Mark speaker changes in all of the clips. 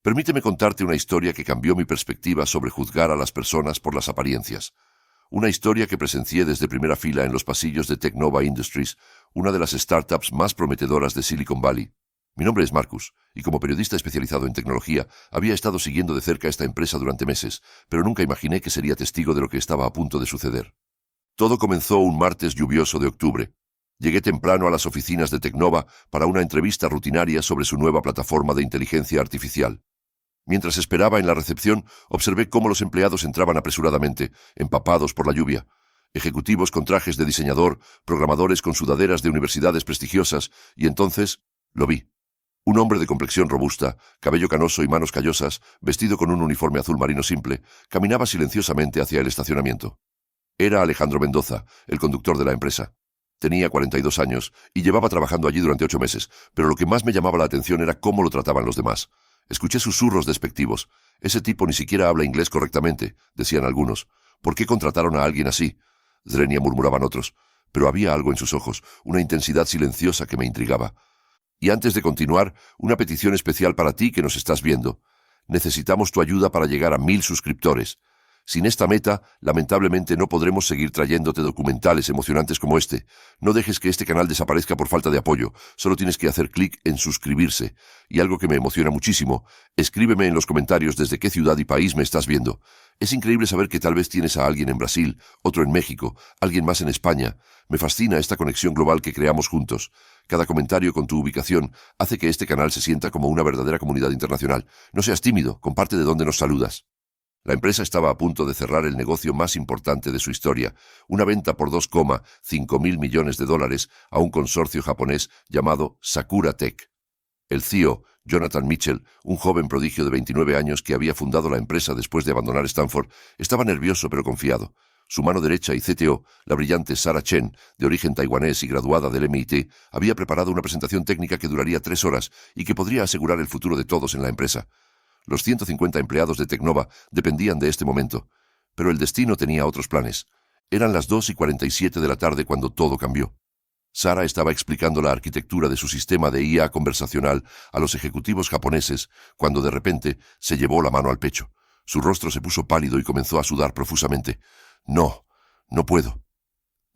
Speaker 1: Permíteme contarte una historia que cambió mi perspectiva sobre juzgar a las personas por las apariencias. Una historia que presencié desde primera fila en los pasillos de Teknova Industries, una de las startups más prometedoras de Silicon Valley. Mi nombre es Marcus, y como periodista especializado en tecnología, había estado siguiendo de cerca esta empresa durante meses, pero nunca imaginé que sería testigo de lo que estaba a punto de suceder. Todo comenzó un martes lluvioso de octubre. Llegué temprano a las oficinas de Teknova para una entrevista rutinaria sobre su nueva plataforma de inteligencia artificial. Mientras esperaba en la recepción, observé cómo los empleados entraban apresuradamente, empapados por la lluvia. Ejecutivos con trajes de diseñador, programadores con sudaderas de universidades prestigiosas, y entonces lo vi. Un hombre de complexión robusta, cabello canoso y manos callosas, vestido con un uniforme azul marino simple, caminaba silenciosamente hacia el estacionamiento. Era Alejandro Mendoza, el conductor de la empresa. Tenía 42 años y llevaba trabajando allí durante 8 meses, pero lo que más me llamaba la atención era cómo lo trataban los demás. Escuché susurros despectivos. Ese tipo ni siquiera habla inglés correctamente, decían algunos. ¿Por qué contrataron a alguien así? Zrenia, murmuraban otros. Pero había algo en sus ojos, una intensidad silenciosa que me intrigaba. Y antes de continuar, una petición especial para ti que nos estás viendo. Necesitamos tu ayuda para llegar a 1000 suscriptores. Sin esta meta, lamentablemente no podremos seguir trayéndote documentales emocionantes como este. No dejes que este canal desaparezca por falta de apoyo. Solo tienes que hacer clic en suscribirse. Y algo que me emociona muchísimo, escríbeme en los comentarios desde qué ciudad y país me estás viendo. Es increíble saber que tal vez tienes a alguien en Brasil, otro en México, alguien más en España. Me fascina esta conexión global que creamos juntos. Cada comentario con tu ubicación hace que este canal se sienta como una verdadera comunidad internacional. No seas tímido, comparte de dónde nos saludas. La empresa estaba a punto de cerrar el negocio más importante de su historia, una venta por $2,5 mil millones a un consorcio japonés llamado Sakura Tech. El CEO, Jonathan Mitchell, un joven prodigio de 29 años que había fundado la empresa después de abandonar Stanford, estaba nervioso pero confiado. Su mano derecha y CTO, la brillante Sarah Chen, de origen taiwanés y graduada del MIT, había preparado una presentación técnica que duraría 3 horas y que podría asegurar el futuro de todos en la empresa. Los 150 empleados de Teknova dependían de este momento, pero el destino tenía otros planes. Eran las 2:47 de la tarde cuando todo cambió. Sarah estaba explicando la arquitectura de su sistema de IA conversacional a los ejecutivos japoneses cuando de repente se llevó la mano al pecho. Su rostro se puso pálido y comenzó a sudar profusamente. No puedo.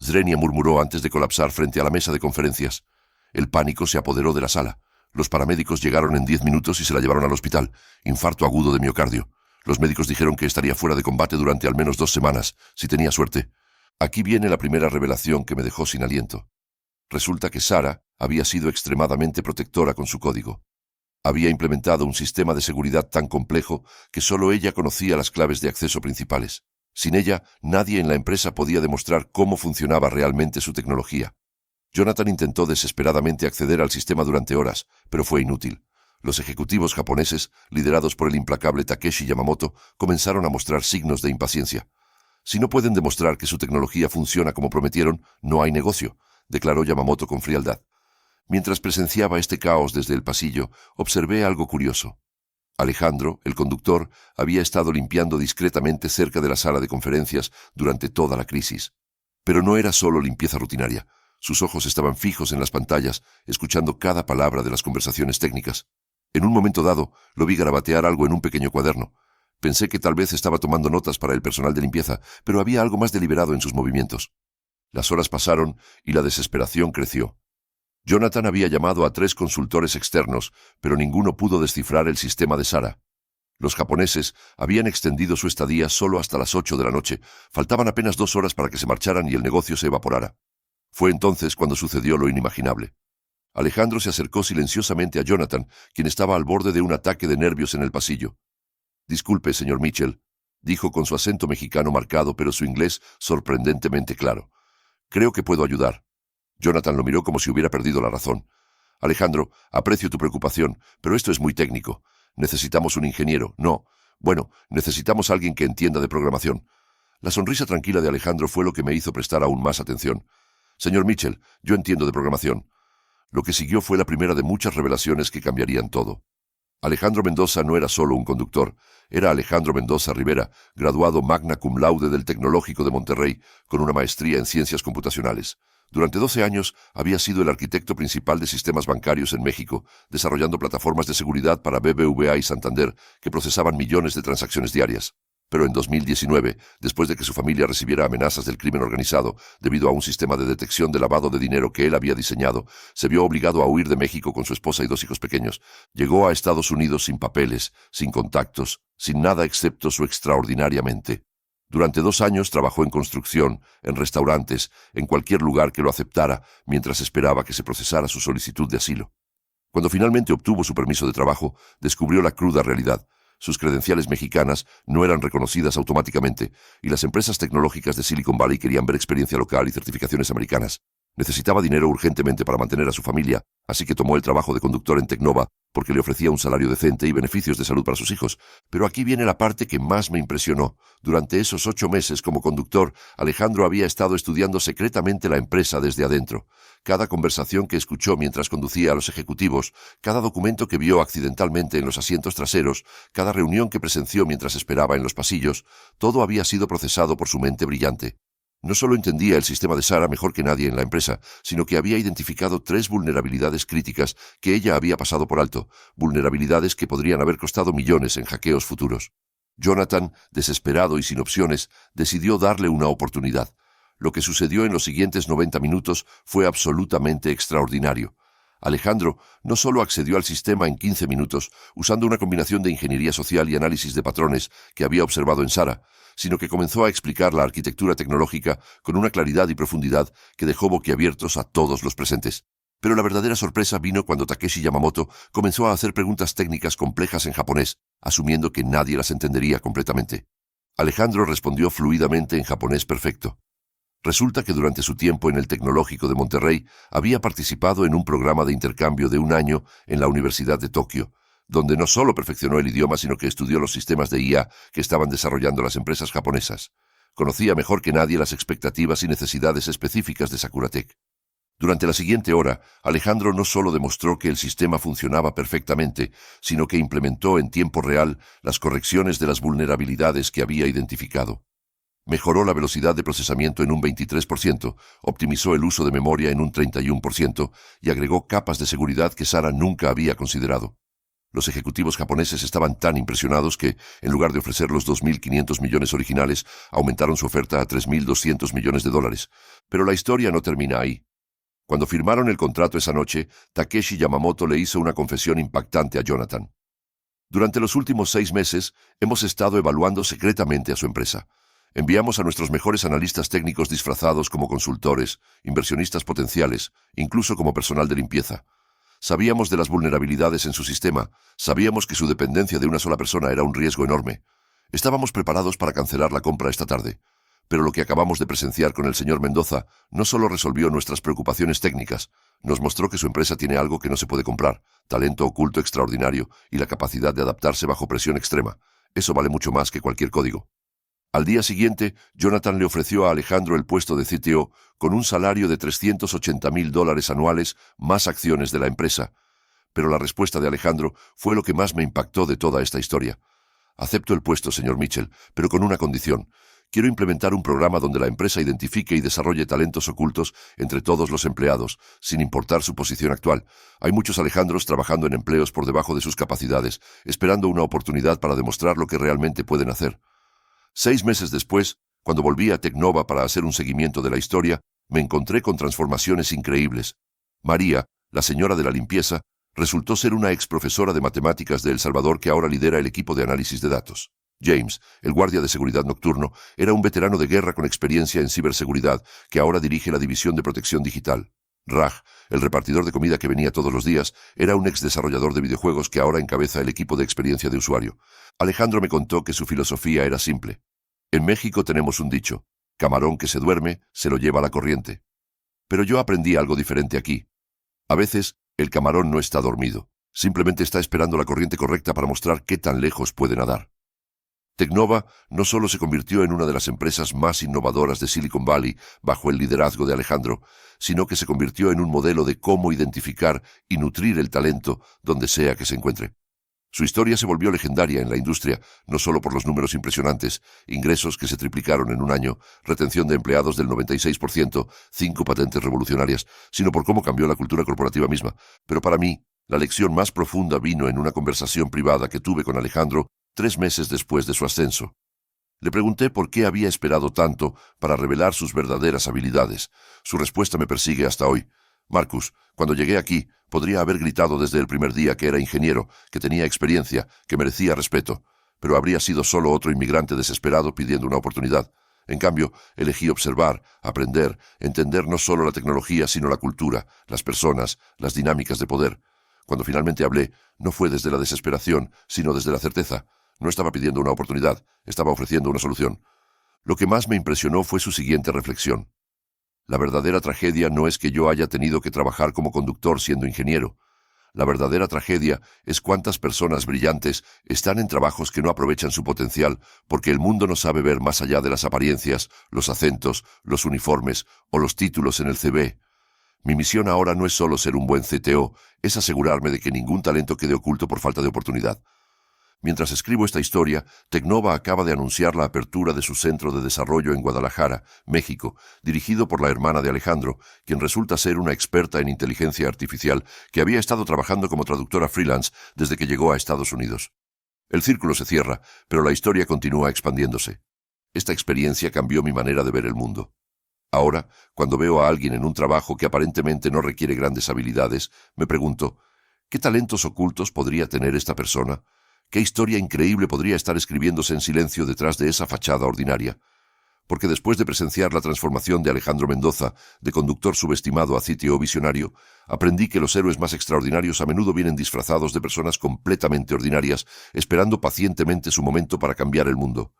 Speaker 1: Zrenia murmuró antes de colapsar frente a la mesa de conferencias. El pánico se apoderó de la sala. Los paramédicos llegaron en 10 minutos y se la llevaron al hospital. Infarto agudo de miocardio. Los médicos dijeron que estaría fuera de combate durante al menos 2 semanas, si tenía suerte. Aquí viene la primera revelación que me dejó sin aliento. Resulta que Sarah había sido extremadamente protectora con su código. Había implementado un sistema de seguridad tan complejo que solo ella conocía las claves de acceso principales. Sin ella, nadie en la empresa podía demostrar cómo funcionaba realmente su tecnología. Jonathan intentó desesperadamente acceder al sistema durante horas, pero fue inútil. Los ejecutivos japoneses, liderados por el implacable Takeshi Yamamoto, comenzaron a mostrar signos de impaciencia. Si no pueden demostrar que su tecnología funciona como prometieron, no hay negocio, declaró Yamamoto con frialdad. Mientras presenciaba este caos desde el pasillo, observé algo curioso. Alejandro, el conductor, había estado limpiando discretamente cerca de la sala de conferencias durante toda la crisis. Pero no era solo limpieza rutinaria. Sus ojos estaban fijos en las pantallas, escuchando cada palabra de las conversaciones técnicas. En un momento dado, lo vi garabatear algo en un pequeño cuaderno. Pensé que tal vez estaba tomando notas para el personal de limpieza, pero había algo más deliberado en sus movimientos. Las horas pasaron y la desesperación creció. Jonathan había llamado a 3 consultores externos, pero ninguno pudo descifrar el sistema de Sarah. Los japoneses habían extendido su estadía solo hasta las 8 de la noche. Faltaban apenas 2 horas para que se marcharan y el negocio se evaporara. Fue entonces cuando sucedió lo inimaginable. Alejandro se acercó silenciosamente a Jonathan, quien estaba al borde de un ataque de nervios en el pasillo. «Disculpe, señor Mitchell», dijo con su acento mexicano marcado, pero su inglés sorprendentemente claro. «Creo que puedo ayudar». Jonathan lo miró como si hubiera perdido la razón. «Alejandro, aprecio tu preocupación, pero esto es muy técnico. Necesitamos un ingeniero. Necesitamos alguien que entienda de programación». La sonrisa tranquila de Alejandro fue lo que me hizo prestar aún más atención. «Señor Mitchell, yo entiendo de programación». Lo que siguió fue la primera de muchas revelaciones que cambiarían todo. Alejandro Mendoza no era solo un conductor, era Alejandro Mendoza Rivera, graduado magna cum laude del Tecnológico de Monterrey, con una maestría en ciencias computacionales. Durante 12 años había sido el arquitecto principal de sistemas bancarios en México, desarrollando plataformas de seguridad para BBVA y Santander que procesaban millones de transacciones diarias. Pero en 2019, después de que su familia recibiera amenazas del crimen organizado debido a un sistema de detección de lavado de dinero que él había diseñado, se vio obligado a huir de México con su esposa y 2 hijos pequeños. Llegó a Estados Unidos sin papeles, sin contactos, sin nada excepto su extraordinaria mente. Durante 2 años trabajó en construcción, en restaurantes, en cualquier lugar que lo aceptara, mientras esperaba que se procesara su solicitud de asilo. Cuando finalmente obtuvo su permiso de trabajo, descubrió la cruda realidad. Sus credenciales mexicanas no eran reconocidas automáticamente, y las empresas tecnológicas de Silicon Valley querían ver experiencia local y certificaciones americanas. Necesitaba dinero urgentemente para mantener a su familia, así que tomó el trabajo de conductor en Tecnova porque le ofrecía un salario decente y beneficios de salud para sus hijos. Pero aquí viene la parte que más me impresionó. Durante esos 8 meses como conductor, Alejandro había estado estudiando secretamente la empresa desde adentro. Cada conversación que escuchó mientras conducía a los ejecutivos, cada documento que vio accidentalmente en los asientos traseros, cada reunión que presenció mientras esperaba en los pasillos, todo había sido procesado por su mente brillante. No solo entendía el sistema de Sara mejor que nadie en la empresa, sino que había identificado 3 vulnerabilidades críticas que ella había pasado por alto, vulnerabilidades que podrían haber costado millones en hackeos futuros. Jonathan, desesperado y sin opciones, decidió darle una oportunidad. Lo que sucedió en los siguientes 90 minutos fue absolutamente extraordinario. Alejandro no solo accedió al sistema en 15 minutos, usando una combinación de ingeniería social y análisis de patrones que había observado en Sara, sino que comenzó a explicar la arquitectura tecnológica con una claridad y profundidad que dejó boquiabiertos a todos los presentes. Pero la verdadera sorpresa vino cuando Takeshi Yamamoto comenzó a hacer preguntas técnicas complejas en japonés, asumiendo que nadie las entendería completamente. Alejandro respondió fluidamente en japonés perfecto. Resulta que durante su tiempo en el Tecnológico de Monterrey había participado en un programa de intercambio de 1 año en la Universidad de Tokio, donde no solo perfeccionó el idioma, sino que estudió los sistemas de IA que estaban desarrollando las empresas japonesas. Conocía mejor que nadie las expectativas y necesidades específicas de Sakuratech. Durante la siguiente hora, Alejandro no solo demostró que el sistema funcionaba perfectamente, sino que implementó en tiempo real las correcciones de las vulnerabilidades que había identificado. Mejoró la velocidad de procesamiento en un 23%, optimizó el uso de memoria en un 31% y agregó capas de seguridad que Sara nunca había considerado. Los ejecutivos japoneses estaban tan impresionados que, en lugar de ofrecer los 2.500 millones originales, aumentaron su oferta a 3.200 millones de dólares. Pero la historia no termina ahí. Cuando firmaron el contrato esa noche, Takeshi Yamamoto le hizo una confesión impactante a Jonathan. Durante los últimos 6 meses, hemos estado evaluando secretamente a su empresa. Enviamos a nuestros mejores analistas técnicos disfrazados como consultores, inversionistas potenciales, incluso como personal de limpieza. Sabíamos de las vulnerabilidades en su sistema, sabíamos que su dependencia de una sola persona era un riesgo enorme. Estábamos preparados para cancelar la compra esta tarde, pero lo que acabamos de presenciar con el señor Mendoza no solo resolvió nuestras preocupaciones técnicas, nos mostró que su empresa tiene algo que no se puede comprar, talento oculto extraordinario y la capacidad de adaptarse bajo presión extrema. Eso vale mucho más que cualquier código. Al día siguiente, Jonathan le ofreció a Alejandro el puesto de CTO con un salario de $380,000 anuales más acciones de la empresa. Pero la respuesta de Alejandro fue lo que más me impactó de toda esta historia. Acepto el puesto, señor Mitchell, pero con una condición. Quiero implementar un programa donde la empresa identifique y desarrolle talentos ocultos entre todos los empleados, sin importar su posición actual. Hay muchos Alejandros trabajando en empleos por debajo de sus capacidades, esperando una oportunidad para demostrar lo que realmente pueden hacer. 6 meses después, cuando volví a Tecnova para hacer un seguimiento de la historia, me encontré con transformaciones increíbles. María, la señora de la limpieza, resultó ser una ex profesora de matemáticas de El Salvador que ahora lidera el equipo de análisis de datos. James, el guardia de seguridad nocturno, era un veterano de guerra con experiencia en ciberseguridad que ahora dirige la división de protección digital. Raj, el repartidor de comida que venía todos los días, era un ex desarrollador de videojuegos que ahora encabeza el equipo de experiencia de usuario. Alejandro me contó que su filosofía era simple. En México tenemos un dicho: camarón que se duerme, se lo lleva la corriente. Pero yo aprendí algo diferente aquí. A veces, el camarón no está dormido, simplemente está esperando la corriente correcta para mostrar qué tan lejos puede nadar. Tecnova no solo se convirtió en una de las empresas más innovadoras de Silicon Valley bajo el liderazgo de Alejandro, sino que se convirtió en un modelo de cómo identificar y nutrir el talento donde sea que se encuentre. Su historia se volvió legendaria en la industria, no solo por los números impresionantes, ingresos que se triplicaron en un año, retención de empleados del 96%, 5 patentes revolucionarias, sino por cómo cambió la cultura corporativa misma. Pero para mí, la lección más profunda vino en una conversación privada que tuve con Alejandro 3 meses después de su ascenso. Le pregunté por qué había esperado tanto para revelar sus verdaderas habilidades. Su respuesta me persigue hasta hoy. Marcus, cuando llegué aquí, podría haber gritado desde el primer día que era ingeniero, que tenía experiencia, que merecía respeto, pero habría sido solo otro inmigrante desesperado pidiendo una oportunidad. En cambio, elegí observar, aprender, entender no solo la tecnología, sino la cultura, las personas, las dinámicas de poder. Cuando finalmente hablé, no fue desde la desesperación, sino desde la certeza. No estaba pidiendo una oportunidad, estaba ofreciendo una solución. Lo que más me impresionó fue su siguiente reflexión. La verdadera tragedia no es que yo haya tenido que trabajar como conductor siendo ingeniero. La verdadera tragedia es cuántas personas brillantes están en trabajos que no aprovechan su potencial porque el mundo no sabe ver más allá de las apariencias, los acentos, los uniformes o los títulos en el CV. Mi misión ahora no es solo ser un buen CTO, es asegurarme de que ningún talento quede oculto por falta de oportunidad. Mientras escribo esta historia, Tecnova acaba de anunciar la apertura de su centro de desarrollo en Guadalajara, México, dirigido por la hermana de Alejandro, quien resulta ser una experta en inteligencia artificial que había estado trabajando como traductora freelance desde que llegó a Estados Unidos. El círculo se cierra, pero la historia continúa expandiéndose. Esta experiencia cambió mi manera de ver el mundo. Ahora, cuando veo a alguien en un trabajo que aparentemente no requiere grandes habilidades, me pregunto, ¿qué talentos ocultos podría tener esta persona? ¿Qué historia increíble podría estar escribiéndose en silencio detrás de esa fachada ordinaria? Porque después de presenciar la transformación de Alejandro Mendoza, de conductor subestimado a CTO visionario, aprendí que los héroes más extraordinarios a menudo vienen disfrazados de personas completamente ordinarias, esperando pacientemente su momento para cambiar el mundo.